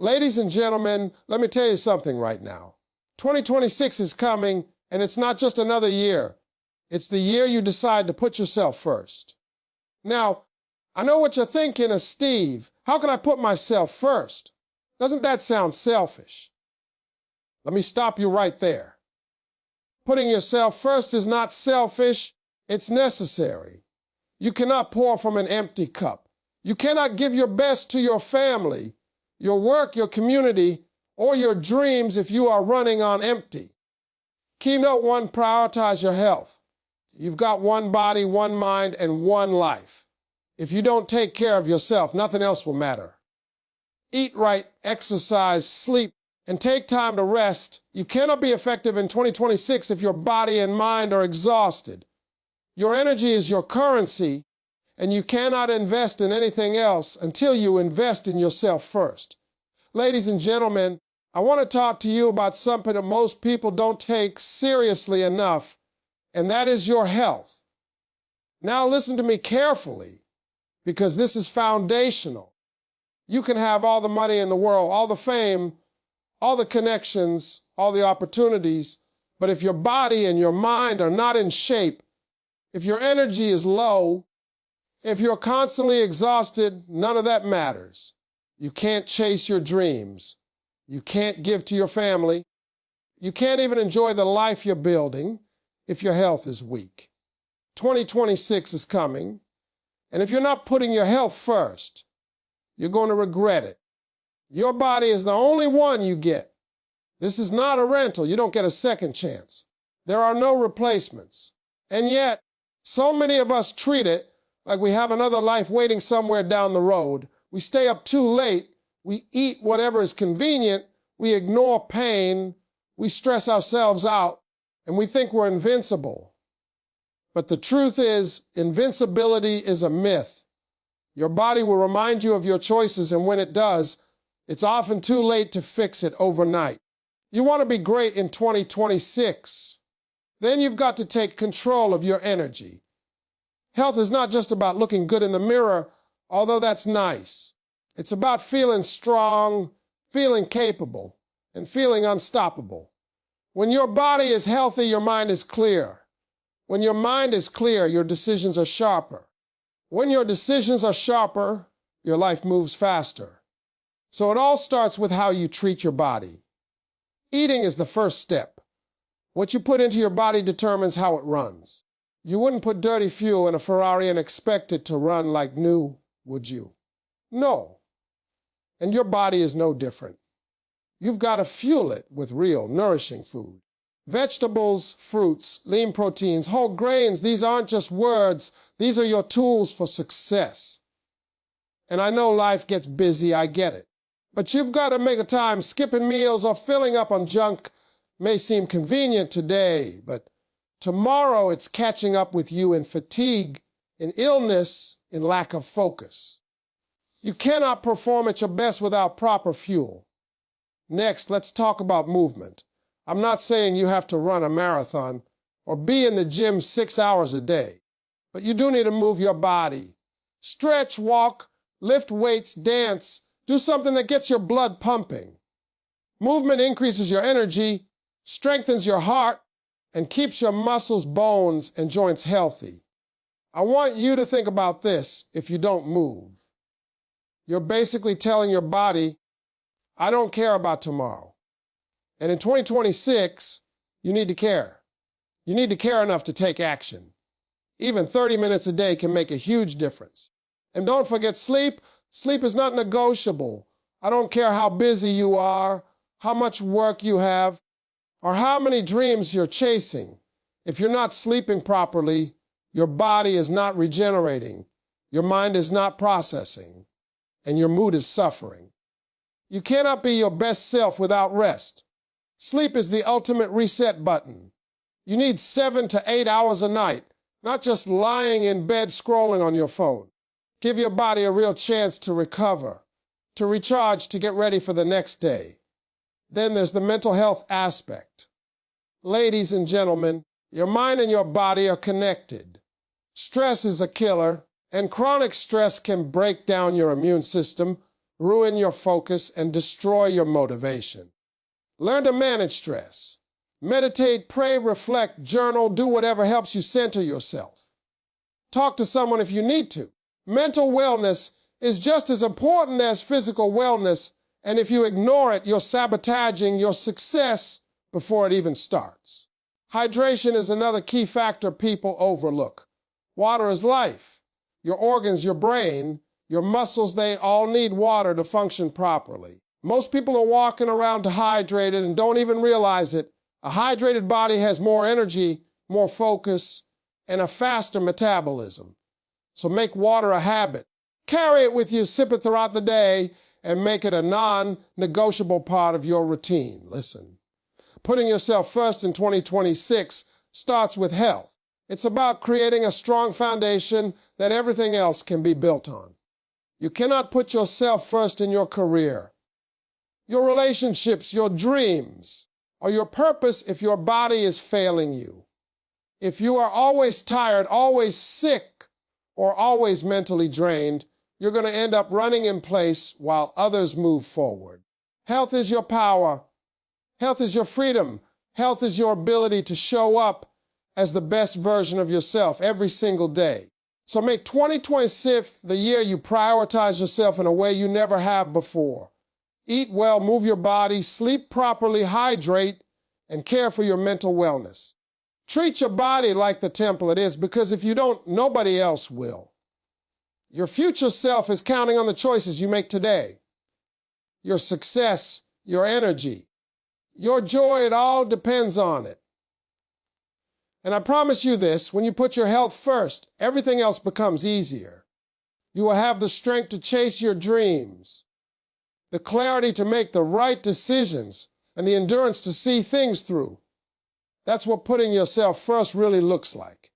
Ladies and gentlemen, let me tell you something right now. 2026 is coming, and it's not just another year. It's the year you decide to put yourself first. Now, I know what you're thinking of, Steve. How can I put myself first? Doesn't that sound selfish? Let me stop you right there. Putting yourself first is not selfish, it's necessary. You cannot pour from an empty cup. You cannot give your best to your family, your work, your community, or your dreams if you are running on empty. Keynote 1, prioritize your health. You've got one body, one mind, and one life. If you don't take care of yourself, nothing else will matter. Eat right, exercise, sleep, and take time to rest. You cannot be effective in 2026 if your body and mind are exhausted. Your energy is your currency, and you cannot invest in anything else until you invest in yourself first. Ladies and gentlemen, I want to talk to you about something that most people don't take seriously enough, and that is your health. Now listen to me carefully, because this is foundational. You can have all the money in the world, all the fame, all the connections, all the opportunities, but if your body and your mind are not in shape, if your energy is low, if you're constantly exhausted, none of that matters. You can't chase your dreams. You can't give to your family. You can't even enjoy the life you're building if your health is weak. 2026 is coming, and if you're not putting your health first, you're going to regret it. Your body is the only one you get. This is not a rental. You don't get a second chance. There are no replacements. And yet, so many of us treat it like we have another life waiting somewhere down the road. We stay up too late. We eat whatever is convenient. We ignore pain. We stress ourselves out, and we think we're invincible. But the truth is, invincibility is a myth. Your body will remind you of your choices, and when it does, it's often too late to fix it overnight. You want to be great in 2026. Then you've got to take control of your energy. Health is not just about looking good in the mirror, although that's nice. It's about feeling strong, feeling capable, and feeling unstoppable. When your body is healthy, your mind is clear. When your mind is clear, your decisions are sharper. When your decisions are sharper, your life moves faster. So it all starts with how you treat your body. Eating is the first step. What you put into your body determines how it runs. You wouldn't put dirty fuel in a Ferrari and expect it to run like new, would you? No. And your body is no different. You've got to fuel it with real, nourishing food. Vegetables, fruits, lean proteins, whole grains, these aren't just words. These are your tools for success. And I know life gets busy, I get it. But you've got to make a time. Skipping meals or filling up on junk may seem convenient today, but tomorrow it's catching up with you in fatigue, in illness, in lack of focus. You cannot perform at your best without proper fuel. Next, let's talk about movement. I'm not saying you have to run a marathon or be in the gym 6 hours a day, but you do need to move your body. Stretch, walk, lift weights, dance, do something that gets your blood pumping. Movement increases your energy, strengthens your heart, and keeps your muscles, bones, and joints healthy. I want you to think about this if you don't move. You're basically telling your body, I don't care about tomorrow. And in 2026, you need to care. You need to care enough to take action. Even 30 minutes a day can make a huge difference. And don't forget sleep. Sleep is not negotiable. I don't care how busy you are, how much work you have, or how many dreams you're chasing. If you're not sleeping properly, your body is not regenerating, your mind is not processing, and your mood is suffering. You cannot be your best self without rest. Sleep is the ultimate reset button. You need 7 to 8 hours a night, not just lying in bed scrolling on your phone. Give your body a real chance to recover, to recharge, to get ready for the next day. Then there's the mental health aspect. Ladies and gentlemen, your mind and your body are connected. Stress is a killer, and chronic stress can break down your immune system, ruin your focus, and destroy your motivation. Learn to manage stress. Meditate, pray, reflect, journal, do whatever helps you center yourself. Talk to someone if you need to. Mental wellness is just as important as physical wellness, and if you ignore it, you're sabotaging your success before it even starts. Hydration is another key factor people overlook. Water is life. Your organs, your brain, your muscles, they all need water to function properly. Most people are walking around dehydrated and don't even realize it. A hydrated body has more energy, more focus, and a faster metabolism. So make water a habit. Carry it with you, sip it throughout the day, and make it a non-negotiable part of your routine. Listen, putting yourself first in 2026 starts with health. It's about creating a strong foundation that everything else can be built on. You cannot put yourself first in your career, your relationships, your dreams, or your purpose if your body is failing you. If you are always tired, always sick, or always mentally drained, you're going to end up running in place while others move forward. Health is your power. Health is your freedom. Health is your ability to show up as the best version of yourself every single day. So make 2026 the year you prioritize yourself in a way you never have before. Eat well, move your body, sleep properly, hydrate, and care for your mental wellness. Treat your body like the temple it is, because if you don't, nobody else will. Your future self is counting on the choices you make today. Your success, your energy, your joy, it all depends on it. And I promise you this, when you put your health first, everything else becomes easier. You will have the strength to chase your dreams, the clarity to make the right decisions, and the endurance to see things through. That's what putting yourself first really looks like.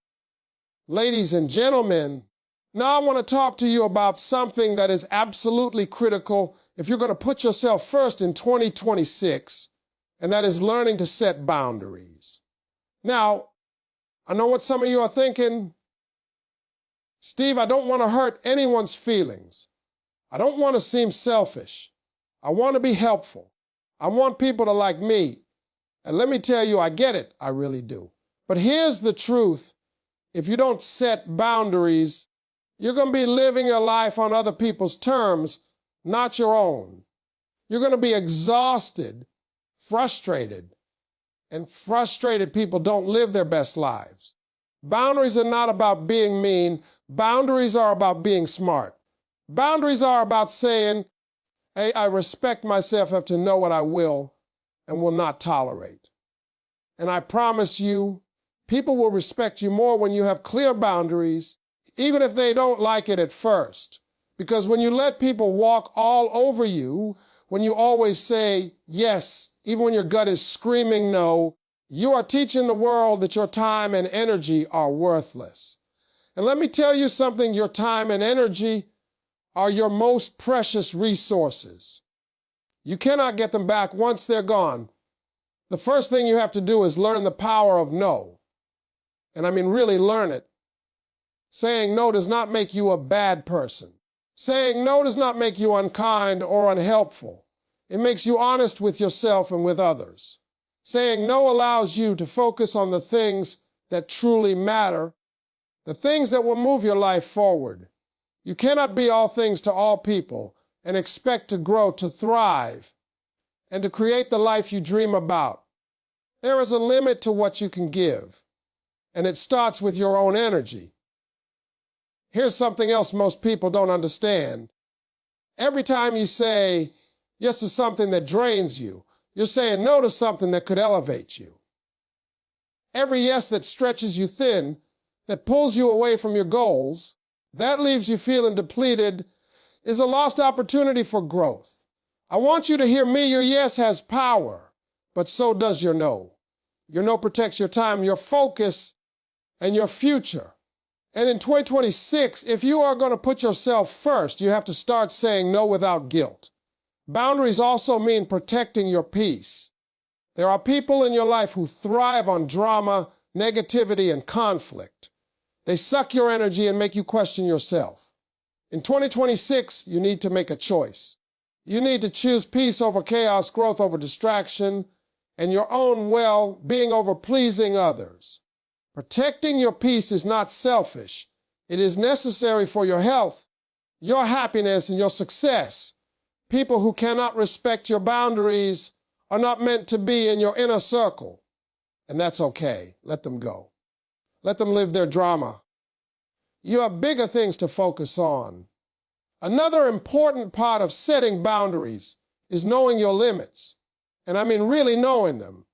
Ladies and gentlemen, now I want to talk to you about something that is absolutely critical if you're going to put yourself first in 2026, and that is learning to set boundaries. Now, I know what some of you are thinking. Steve, I don't want to hurt anyone's feelings. I don't want to seem selfish. I want to be helpful. I want people to like me. And let me tell you, I get it. I really do. But here's the truth. If you don't set boundaries, you're going to be living your life on other people's terms, not your own. You're going to be exhausted, frustrated, and frustrated people don't live their best lives. Boundaries are not about being mean. Boundaries are about being smart. Boundaries are about saying, hey, I respect myself enough to know what I will and will not tolerate. And I promise you, people will respect you more when you have clear boundaries, even if they don't like it at first. Because when you let people walk all over you, when you always say yes, even when your gut is screaming no, you are teaching the world that your time and energy are worthless. And let me tell you something, your time and energy are your most precious resources. You cannot get them back once they're gone. The first thing you have to do is learn the power of no. And I mean really learn it. Saying no does not make you a bad person. Saying no does not make you unkind or unhelpful. It makes you honest with yourself and with others. Saying no allows you to focus on the things that truly matter, the things that will move your life forward. You cannot be all things to all people and expect to grow, to thrive, and to create the life you dream about. There is a limit to what you can give, and it starts with your own energy. Here's something else most people don't understand. Every time you say yes to something that drains you, you're saying no to something that could elevate you. Every yes that stretches you thin, that pulls you away from your goals, that leaves you feeling depleted, is a lost opportunity for growth. I want you to hear me. Your yes has power, but so does your no. Your no protects your time, your focus, and your future. And in 2026, if you are going to put yourself first, you have to start saying no without guilt. Boundaries also mean protecting your peace. There are people in your life who thrive on drama, negativity, and conflict. They suck your energy and make you question yourself. In 2026, you need to make a choice. You need to choose peace over chaos, growth over distraction, and your own well-being over pleasing others. Protecting your peace is not selfish. It is necessary for your health, your happiness, and your success. People who cannot respect your boundaries are not meant to be in your inner circle. And that's okay. Let them go. Let them live their drama. You have bigger things to focus on. Another important part of setting boundaries is knowing your limits. And I mean really knowing them.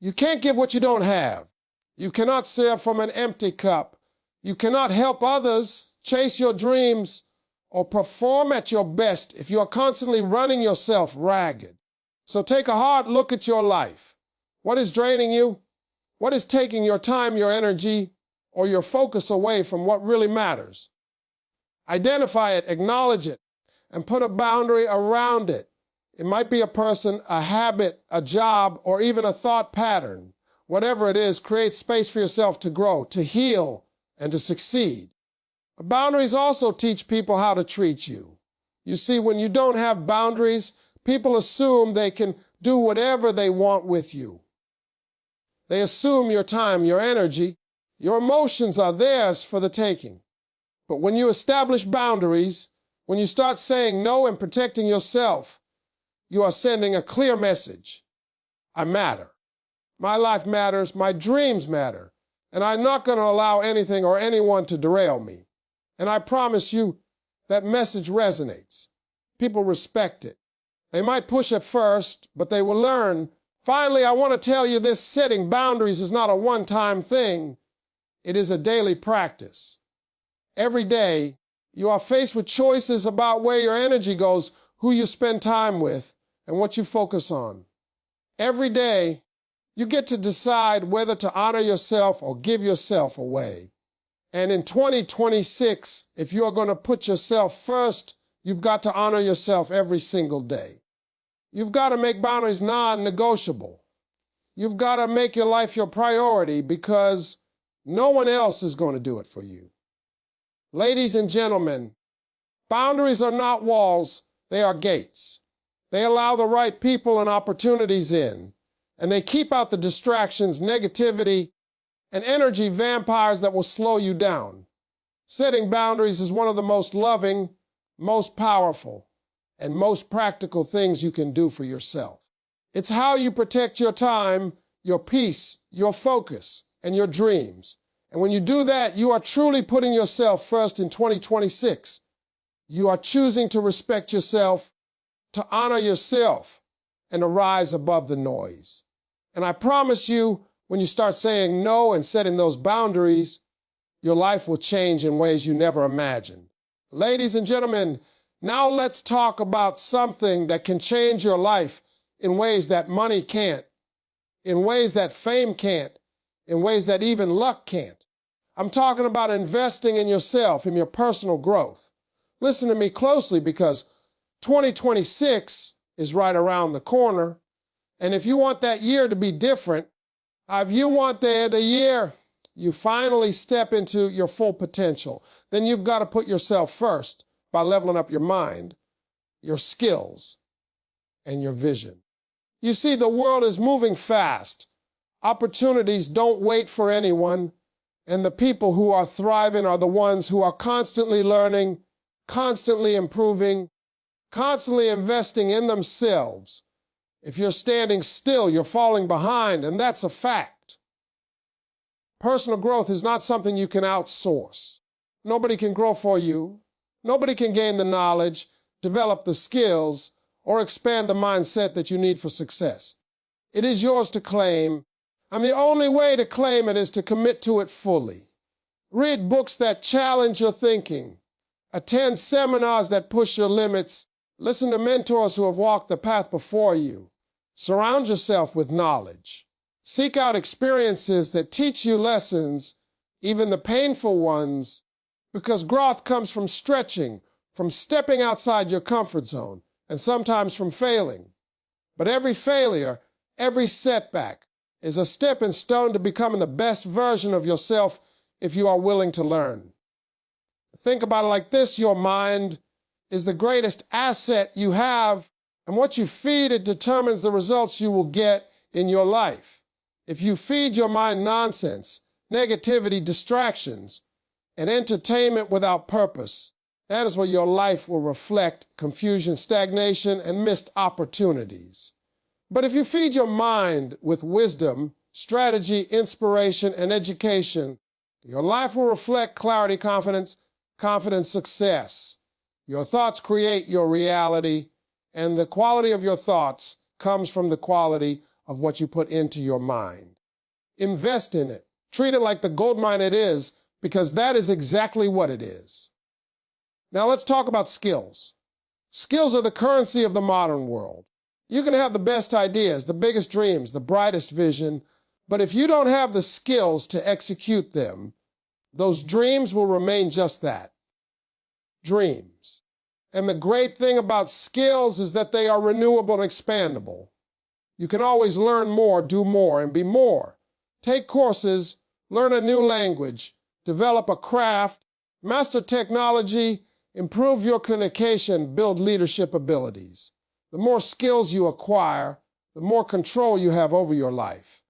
You can't give what you don't have. You cannot serve from an empty cup. You cannot help others, chase your dreams, or perform at your best if you are constantly running yourself ragged. So take a hard look at your life. What is draining you? What is taking your time, your energy, or your focus away from what really matters? Identify it, acknowledge it, and put a boundary around it. It might be a person, a habit, a job, or even a thought pattern. Whatever it is, create space for yourself to grow, to heal, and to succeed. Boundaries also teach people how to treat you. You see, when you don't have boundaries, people assume they can do whatever they want with you. They assume your time, your energy, your emotions are theirs for the taking. But when you establish boundaries, when you start saying no and protecting yourself, you are sending a clear message. I matter. My life matters, my dreams matter, and I'm not going to allow anything or anyone to derail me. And I promise you that message resonates. People respect it. They might push at first, but they will learn. Finally, I want to tell you this: setting boundaries is not a one-time thing. It is a daily practice. Every day, you are faced with choices about where your energy goes, who you spend time with, and what you focus on. Every day, you get to decide whether to honor yourself or give yourself away. And in 2026, if you're going to put yourself first, you've got to honor yourself every single day. You've got to make boundaries non-negotiable. You've got to make your life your priority because no one else is going to do it for you. Ladies and gentlemen, boundaries are not walls, they are gates. They allow the right people and opportunities in, and they keep out the distractions, negativity, and energy vampires that will slow you down. Setting boundaries is one of the most loving, most powerful, and most practical things you can do for yourself. It's how you protect your time, your peace, your focus, and your dreams. And when you do that, you are truly putting yourself first in 2026. You are choosing to respect yourself, to honor yourself, and to rise above the noise. And I promise you, when you start saying no and setting those boundaries, your life will change in ways you never imagined. Ladies and gentlemen, now let's talk about something that can change your life in ways that money can't, in ways that fame can't, in ways that even luck can't. I'm talking about investing in yourself, in your personal growth. Listen to me closely because 2026 is right around the corner. And if you want that year to be different, if you want the year you finally step into your full potential, then you've got to put yourself first by leveling up your mind, your skills, and your vision. You see, the world is moving fast. Opportunities don't wait for anyone, and the people who are thriving are the ones who are constantly learning, constantly improving, constantly investing in themselves. If you're standing still, you're falling behind, and that's a fact. Personal growth is not something you can outsource. Nobody can grow for you. Nobody can gain the knowledge, develop the skills, or expand the mindset that you need for success. It is yours to claim, and the only way to claim it is to commit to it fully. Read books that challenge your thinking. Attend seminars that push your limits. Listen to mentors who have walked the path before you. Surround yourself with knowledge. Seek out experiences that teach you lessons, even the painful ones, because growth comes from stretching, from stepping outside your comfort zone, and sometimes from failing. But every failure, every setback, is a stepping stone to becoming the best version of yourself if you are willing to learn. Think about it like this: your mind, is the greatest asset you have, and what you feed it determines the results you will get in your life. If you feed your mind nonsense, negativity, distractions, and entertainment without purpose, that is where your life will reflect confusion, stagnation, and missed opportunities. But if you feed your mind with wisdom, strategy, inspiration, and education, your life will reflect clarity, confidence, success. Your thoughts create your reality, and the quality of your thoughts comes from the quality of what you put into your mind. Invest in it. Treat it like the gold mine it is, because that is exactly what it is. Now let's talk about skills. Skills are the currency of the modern world. You can have the best ideas, the biggest dreams, the brightest vision, but if you don't have the skills to execute them, those dreams will remain just that, dreams. And the great thing about skills is that they are renewable and expandable. You can always learn more, do more, and be more. Take courses, learn a new language, develop a craft, master technology, improve your communication, build leadership abilities. The more skills you acquire, the more control you have over your life.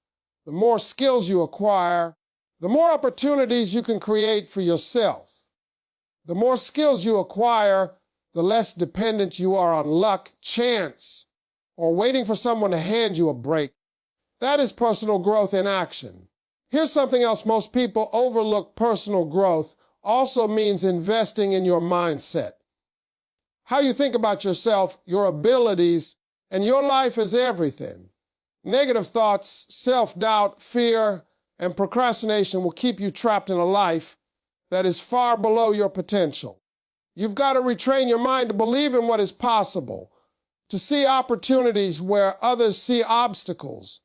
The more skills you acquire, the more opportunities you can create for yourself. The more skills you acquire, the less dependent you are on luck, chance, or waiting for someone to hand you a break. That is personal growth in action. Here's something else most people overlook. Personal growth also means investing in your mindset. How you think about yourself, your abilities, and your life is everything. Negative thoughts, self-doubt, fear, and procrastination will keep you trapped in a life that is far below your potential. You've got to retrain your mind to believe in what is possible, to see opportunities where others see obstacles,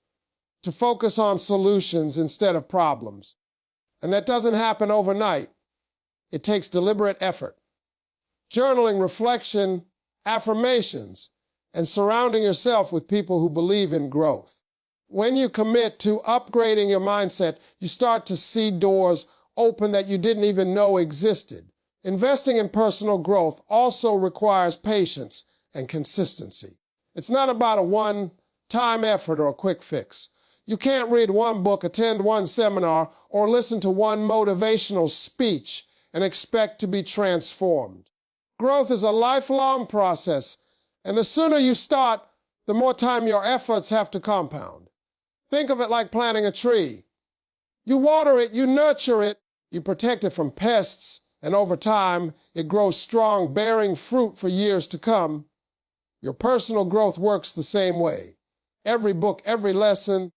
to focus on solutions instead of problems. And that doesn't happen overnight. It takes deliberate effort. Journaling, reflection, affirmations, and surrounding yourself with people who believe in growth. When you commit to upgrading your mindset, you start to see doors open that you didn't even know existed. Investing in personal growth also requires patience and consistency. It's not about a one-time effort or a quick fix. You can't read one book, attend one seminar, or listen to one motivational speech and expect to be transformed. Growth is a lifelong process, and the sooner you start, the more time your efforts have to compound. Think of it like planting a tree. You water it, you nurture it, you protect it from pests, and over time, it grows strong, bearing fruit for years to come. Your personal growth works the same way. Every book, every lesson,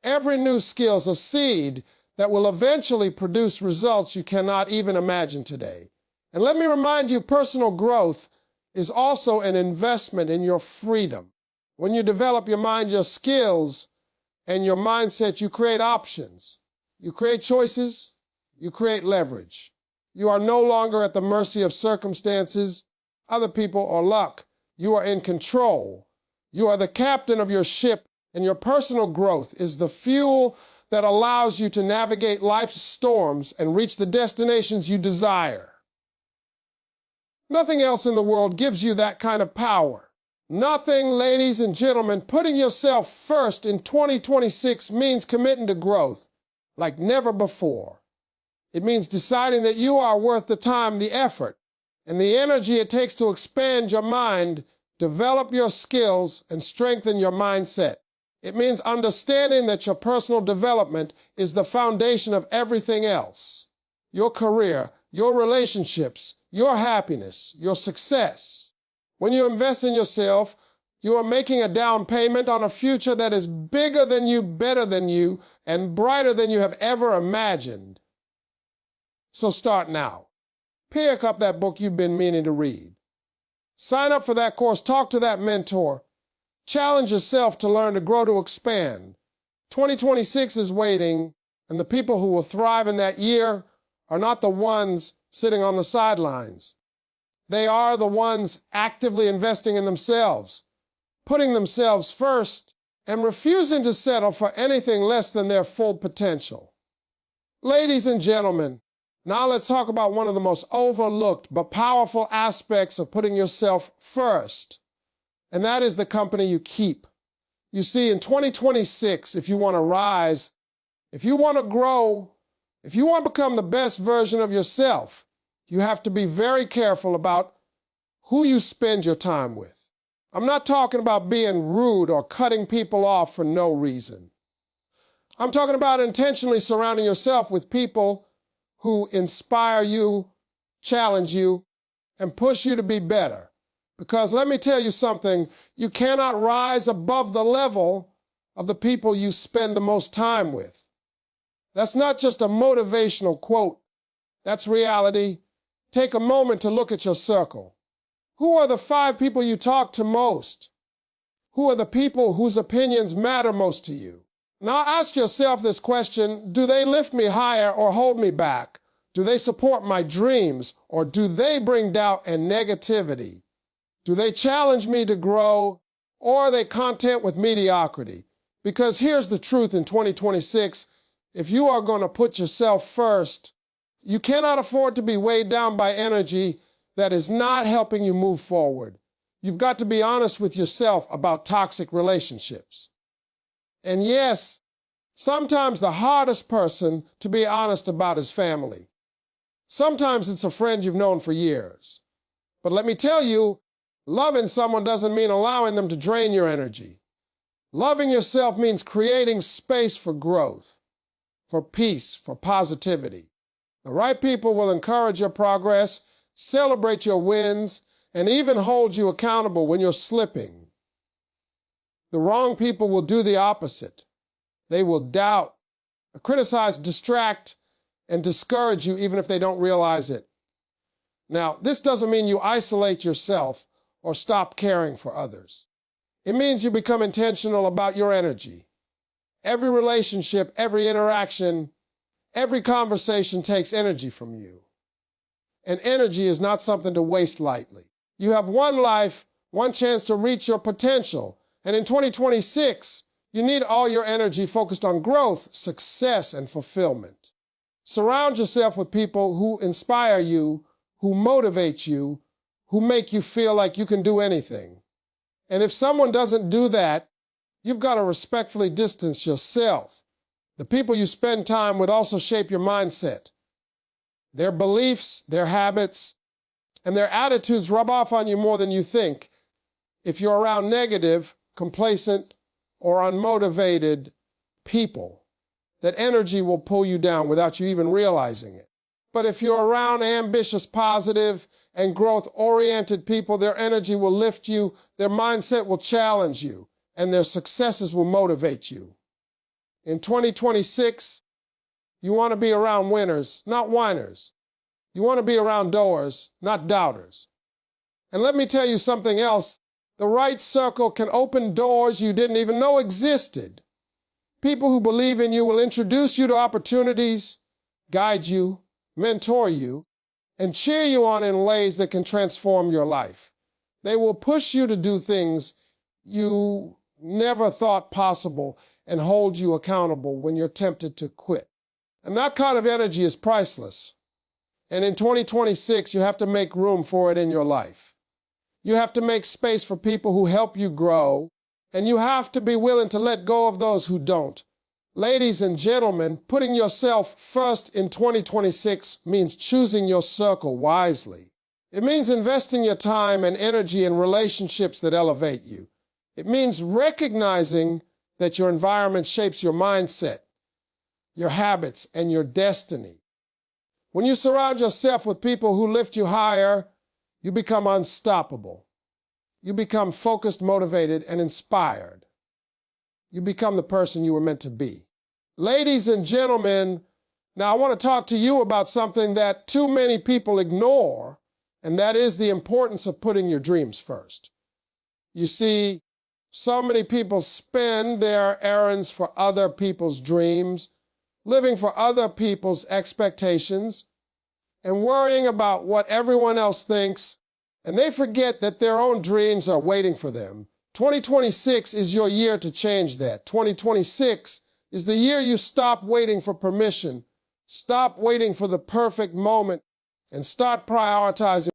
every new skill is a seed that will eventually produce results you cannot even imagine today. And let me remind you, personal growth is also an investment in your freedom. When you develop your mind, your skills, and your mindset, you create options. You create choices. You create leverage. You are no longer at the mercy of circumstances, other people, or luck. You are in control. You are the captain of your ship, and your personal growth is the fuel that allows you to navigate life's storms and reach the destinations you desire. Nothing else in the world gives you that kind of power. Nothing, ladies and gentlemen. Putting yourself first in 2026 means committing to growth like never before. It means deciding that you are worth the time, the effort, and the energy it takes to expand your mind, develop your skills, and strengthen your mindset. It means understanding that your personal development is the foundation of everything else. Your career, your relationships, your happiness, your success. When you invest in yourself, you are making a down payment on a future that is bigger than you, better than you, and brighter than you have ever imagined. So start now. Pick up that book you've been meaning to read. Sign up for that course. Talk to that mentor. Challenge yourself to learn, to grow, to expand. 2026 is waiting, and the people who will thrive in that year are not the ones sitting on the sidelines. They are the ones actively investing in themselves, putting themselves first, and refusing to settle for anything less than their full potential. Ladies and gentlemen, Now let's talk about one of the most overlooked but powerful aspects of putting yourself first, and that is the company you keep. You see, in 2026, if you want to rise, if you want to grow, if you want to become the best version of yourself, you have to be very careful about who you spend your time with. I'm not talking about being rude or cutting people off for no reason. I'm talking about intentionally surrounding yourself with people who inspire you, challenge you, and push you to be better. Because let me tell you something, you cannot rise above the level of the people you spend the most time with. That's not just a motivational quote. That's reality. Take a moment to look at your circle. Who are the 5 people you talk to most? Who are the people whose opinions matter most to you? Now ask yourself this question, do they lift me higher or hold me back? Do they support my dreams or do they bring doubt and negativity? Do they challenge me to grow or are they content with mediocrity? Because here's the truth in 2026, if you are going to put yourself first, you cannot afford to be weighed down by energy that is not helping you move forward. You've got to be honest with yourself about toxic relationships. And yes, sometimes the hardest person to be honest about is family. Sometimes it's a friend you've known for years. But let me tell you, loving someone doesn't mean allowing them to drain your energy. Loving yourself means creating space for growth, for peace, for positivity. The right people will encourage your progress, celebrate your wins, and even hold you accountable when you're slipping. The wrong people will do the opposite. They will doubt, criticize, distract, and discourage you even if they don't realize it. Now, this doesn't mean you isolate yourself or stop caring for others. It means you become intentional about your energy. Every relationship, every interaction, every conversation takes energy from you. And energy is not something to waste lightly. You have one life, one chance to reach your potential. And in 2026, you need all your energy focused on growth, success, and fulfillment. Surround yourself with people who inspire you, who motivate you, who make you feel like you can do anything. And if someone doesn't do that, you've got to respectfully distance yourself. The people you spend time with also shape your mindset. Their beliefs, their habits, and their attitudes rub off on you more than you think. If you're around negative, complacent, or unmotivated people, that energy will pull you down without you even realizing it. But if you're around ambitious, positive, and growth-oriented people, their energy will lift you, their mindset will challenge you, and their successes will motivate you. In 2026, you want to be around winners, not whiners. You want to be around doers, not doubters. And let me tell you something else. The right circle can open doors you didn't even know existed. People who believe in you will introduce you to opportunities, guide you, mentor you, and cheer you on in ways that can transform your life. They will push you to do things you never thought possible and hold you accountable when you're tempted to quit. And that kind of energy is priceless. And in 2026, you have to make room for it in your life. You have to make space for people who help you grow, and you have to be willing to let go of those who don't. Ladies and gentlemen, putting yourself first in 2026 means choosing your circle wisely. It means investing your time and energy in relationships that elevate you. It means recognizing that your environment shapes your mindset, your habits, and your destiny. When you surround yourself with people who lift you higher, you become unstoppable. You become focused, motivated, and inspired. You become the person you were meant to be. Ladies and gentlemen, now I want to talk to you about something that too many people ignore, and that is the importance of putting your dreams first. You see, so many people spend their errands for other people's dreams, living for other people's expectations, and worrying about what everyone else thinks, and they forget that their own dreams are waiting for them. 2026 is your year to change that. 2026 is the year you stop waiting for permission, Stop waiting for the perfect moment and start prioritizing